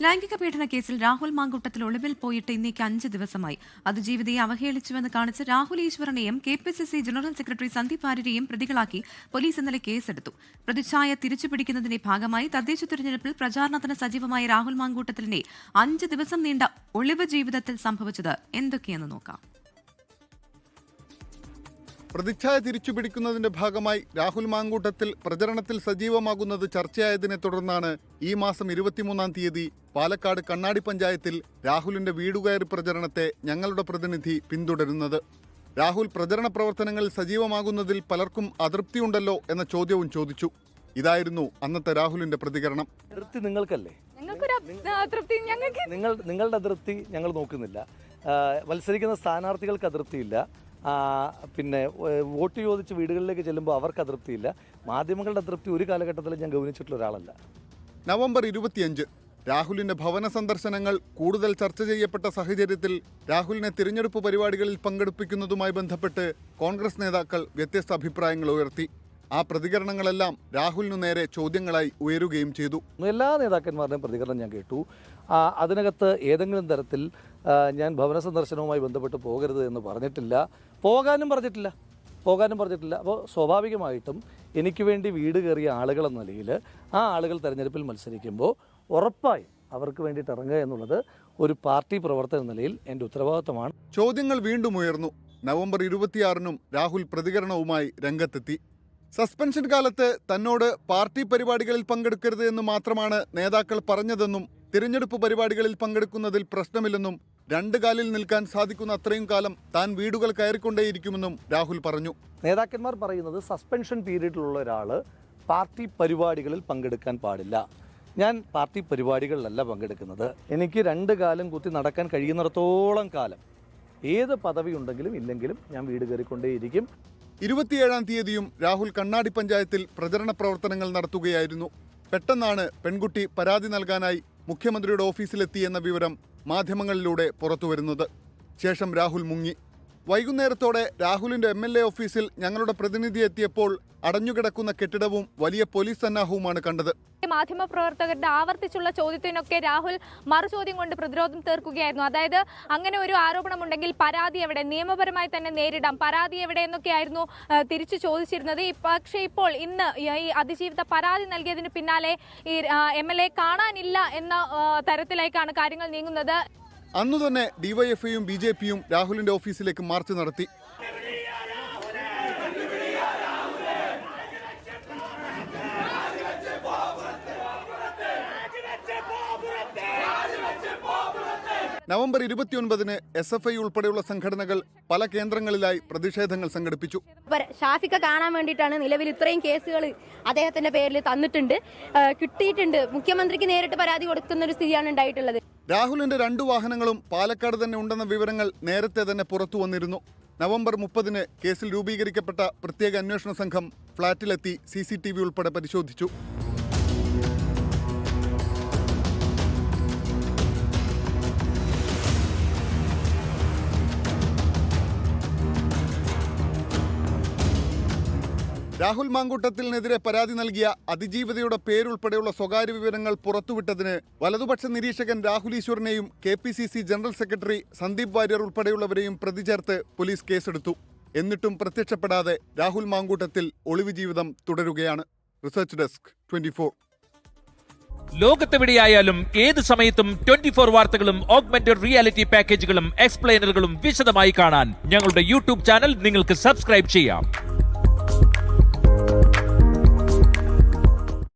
ലൈംഗിക പീഡന കേസിൽ രാഹുൽ മാങ്കൂട്ടത്തിൽ ഒളിവിൽ പോയിട്ട് ഇന്നേക്ക് 5 ദിവസമായി. അതിജീവിതയെ അവഹേളിച്ചുവെന്ന് കാണിച്ച് രാഹുൽ ഈശ്വറിനെയും KPCC ജനറൽ സെക്രട്ടറി സന്ദീപ് വാര്യരെയും പ്രതികളാക്കി പോലീസ് ഇന്നലെ കേസെടുത്തു. പ്രതിച്ഛായ തിരിച്ചുപിടിക്കുന്നതിന്റെ ഭാഗമായി തദ്ദേശ തിരഞ്ഞെടുപ്പിൽ പ്രചാരണത്തിന് സജീവമായ രാഹുൽ മാങ്കൂട്ടത്തിലിന്റെ 5 ദിവസം നീണ്ട ഒളിവ് ജീവിതത്തിൽ സംഭവിച്ചത് എന്തൊക്കെയെന്ന് നോക്കാം. പ്രതിച്ഛായ തിരിച്ചുപിടിക്കുന്നതിന്റെ ഭാഗമായി രാഹുൽ മാങ്കൂട്ടത്തിൽ പ്രചരണത്തിൽ സജീവമാകുന്നത് ചർച്ചയായതിനെ തുടർന്നാണ് ഈ മാസം 23-ാം തീയതി പാലക്കാട് കണ്ണാടി പഞ്ചായത്തിൽ രാഹുലിന്റെ വീടുകയറി പ്രചരണത്തെ ഞങ്ങളുടെ പ്രതിനിധി പിന്തുടരുന്നത്. രാഹുൽ പ്രചരണ പ്രവർത്തനങ്ങളിൽ സജീവമാകുന്നതിൽ പലർക്കും അതൃപ്തിയുണ്ടല്ലോ എന്ന ചോദ്യവും ചോദിച്ചു. ഇതായിരുന്നു അന്നത്തെ രാഹുലിന്റെ പ്രതികരണം. നിങ്ങൾക്കല്ലേ, നിങ്ങളുടെ അതൃപ്തി ഞങ്ങൾ നോക്കുന്നില്ല. മത്സരിക്കുന്ന സ്ഥാനാർത്ഥികൾക്ക് അതൃപ്തിയില്ല. പിന്നെ വോട്ട് ചോദിച്ച് വീടുകളിലേക്ക് ചെല്ലുമ്പോൾ അവർക്ക് അതൃപ്തിയില്ല. മാധ്യമങ്ങളുടെ അതൃപ്തി ഒരു കാലഘട്ടത്തിൽ ഞാൻ ഗൗനിച്ചിട്ടുള്ള ഒരാളല്ല. നവംബർ 25 രാഹുലിന്റെ ഭവന സന്ദർശനങ്ങൾ കൂടുതൽ ചർച്ച ചെയ്യപ്പെട്ട സാഹചര്യത്തിൽ രാഹുലിനെ തിരഞ്ഞെടുപ്പ് പരിപാടികളിൽ പങ്കെടുപ്പിക്കുന്നതുമായി ബന്ധപ്പെട്ട് കോൺഗ്രസ് നേതാക്കൾ വ്യത്യസ്ത അഭിപ്രായങ്ങൾ ഉയർത്തി. ആ പ്രതികരണങ്ങളെല്ലാം രാഹുലിനു നേരെ ചോദ്യങ്ങളായി ഉയരുകയും ചെയ്തു. എല്ലാ നേതാക്കന്മാരുടെയും പ്രതികരണം ഞാൻ കേട്ടു. അതിനകത്ത് ഏതെങ്കിലും തരത്തിൽ ഞാൻ ഭവന സന്ദർശനവുമായി ബന്ധപ്പെട്ട് പോകരുത് എന്ന് പറഞ്ഞിട്ടില്ല, പോകാനും പറഞ്ഞിട്ടില്ല. അപ്പോൾ സ്വാഭാവികമായിട്ടും എനിക്ക് വേണ്ടി വീട് കയറിയ ആളുകളെന്ന നിലയിൽ ആ ആളുകൾ തെരഞ്ഞെടുപ്പിൽ മത്സരിക്കുമ്പോൾ ഉറപ്പായി അവർക്ക് വേണ്ടിയിട്ട് ഇറങ്ങുക എന്നുള്ളത് ഒരു പാർട്ടി പ്രവർത്തന നിലയിൽ എൻ്റെ ഉത്തരവാദിത്തമാണ്. ചോദ്യങ്ങൾ വീണ്ടും ഉയർന്നു. നവംബർ 26-നും രാഹുൽ പ്രതികരണവുമായി രംഗത്തെത്തി. സസ്പെൻഷൻ കാലത്ത് തന്നോട് പാർട്ടി പരിപാടികളിൽ പങ്കെടുക്കരുത് എന്ന് മാത്രമാണ് നേതാക്കൾ പറഞ്ഞതെന്നും തിരഞ്ഞെടുപ്പ് പരിപാടികളിൽ പങ്കെടുക്കുന്നതിൽ പ്രശ്നമില്ലെന്നും 2 കാലിൽ നിൽക്കാൻ സാധിക്കുന്ന അത്രയും കാലം താൻ വീടുകൾ കയറിക്കൊണ്ടേയിരിക്കുമെന്നും രാഹുൽ പറഞ്ഞു. നേതാക്കന്മാർ പറയുന്നത് സസ്പെൻഷൻ പീരീഡിലുള്ള ഒരാൾ പാർട്ടി പരിപാടികളിൽ പങ്കെടുക്കാൻ പാടില്ല. ഞാൻ പാർട്ടി പരിപാടികളിലല്ല പങ്കെടുക്കുന്നത്. എനിക്ക് 2 കാലം കുത്തി നടക്കാൻ കഴിയുന്നിടത്തോളം കാലം ഏത് പദവി ഉണ്ടെങ്കിലും ഇല്ലെങ്കിലും ഞാൻ വീട് കയറിക്കൊണ്ടേയിരിക്കും. 27-ാം തീയതിയും രാഹുൽ കണ്ണാടി പഞ്ചായത്തിൽ പ്രചരണ പ്രവർത്തനങ്ങൾ നടത്തുകയായിരുന്നു. പെട്ടെന്നാണ് പെൺകുട്ടി പരാതി നൽകാനായി മുഖ്യമന്ത്രിയുടെ ഓഫീസിലെത്തിയെന്ന വിവരം മാധ്യമങ്ങളിലൂടെ പുറത്തുവരുന്നത്. ശേഷം രാഹുൽ മുങ്ങി. വൈകുന്നേരത്തോടെ രാഹുലിന്റെ MLA ഓഫീസിൽ ഞങ്ങളുടെ പ്രതിനിധി എത്തിയപ്പോൾ അടഞ്ഞുകിടക്കുന്ന കെട്ടിടവും വലിയ പോലീസ് സന്നാഹവുമാണ് കണ്ടത്. മാധ്യമപ്രവർത്തകരുടെ ആവർത്തിച്ചുള്ള ചോദ്യത്തിനൊക്കെ രാഹുൽ മറുചോദ്യം കൊണ്ട് പ്രതിരോധം തീർക്കുകയായിരുന്നു. അതായത് അങ്ങനെ ഒരു ആരോപണമുണ്ടെങ്കിൽ പരാതി എവിടെ, നിയമപരമായി തന്നെ നേരിടാം, പരാതി എവിടെ എന്നൊക്കെയായിരുന്നു തിരിച്ചു ചോദിച്ചിരുന്നത്. പക്ഷേ ഇപ്പോൾ ഇന്ന് ഈ അതിജീവിത പരാതി നൽകിയതിന് പിന്നാലെ ഈ MLA കാണാനില്ല എന്ന തരത്തിലേക്കാണ് കാര്യങ്ങൾ നീങ്ങുന്നത്. അന്നു തന്നെ DYFIയും BJPയും രാഹുലിന്റെ ഓഫീസിലേക്ക് മാർച്ച് നടത്തി. നവംബർ 29-ന് SFI ഉൾപ്പെടെയുള്ള സംഘടനകൾ പല കേന്ദ്രങ്ങളിലായി പ്രതിഷേധങ്ങൾ സംഘടിപ്പിച്ചു. ഷാഫിക്ക കാണാൻ വേണ്ടിയിട്ടാണ് നിലവിൽ ഇത്രയും കേസുകൾ അദ്ദേഹത്തിന്റെ പേരിൽ തന്നിട്ടുണ്ട്, കിട്ടിയിട്ടുണ്ട്. മുഖ്യമന്ത്രിക്ക് നേരിട്ട് പരാതി കൊടുക്കുന്ന ഒരു സ്ഥിതിയാണ് ഉണ്ടായിട്ടുള്ളത്. രാഹുലിന്റെ 2 വാഹനങ്ങളും പാലക്കാട് തന്നെ ഉണ്ടെന്ന വിവരങ്ങൾ നേരത്തെ തന്നെ പുറത്തു വന്നിരുന്നു. നവംബർ 30-ന് കേസിൽ രൂപീകരിക്കപ്പെട്ട പ്രത്യേക അന്വേഷണ സംഘം ഫ്ളാറ്റിലെത്തി CCTV ഉൾപ്പെടെ പരിശോധിച്ചു. രാഹുൽ മാങ്കൂട്ടത്തിനെതിരെ പരാതി നൽകിയ അതിജീവിതയുടെ പേരുൾപ്പെടെയുള്ള സ്വകാര്യ വിവരങ്ങൾ പുറത്തുവിട്ടതിന് വലതുപക്ഷ നിരീക്ഷകൻ രാഹുൽ ഈശ്വറിനെയും KPCC general secretary Sandeep Warrier ഉൾപ്പെടെയുള്ളവരെയും പ്രതി ചേർത്ത് പോലീസ് കേസെടുത്തു. എന്നിട്ടും പ്രത്യക്ഷപ്പെടാതെ രാഹുൽ മാങ്കൂട്ടത്തിൽ ഒളിവ് ജീവിതം തുടരുകയാണ്. Research desk 24. ലോകത്തെവിടെയായാലും ഏത് സമയത്തും 24 വാർത്തകളും ഓഗ്മെന്റഡ് റിയാലിറ്റി പാക്കേജുകളും എക്സ്പ്ലെയിനറുകളും വിശദമായി കാണാൻ ഞങ്ങളുടെ YouTube ചാനൽ നിങ്ങൾക്ക് സബ്സ്ക്രൈബ് ചെയ്യാം.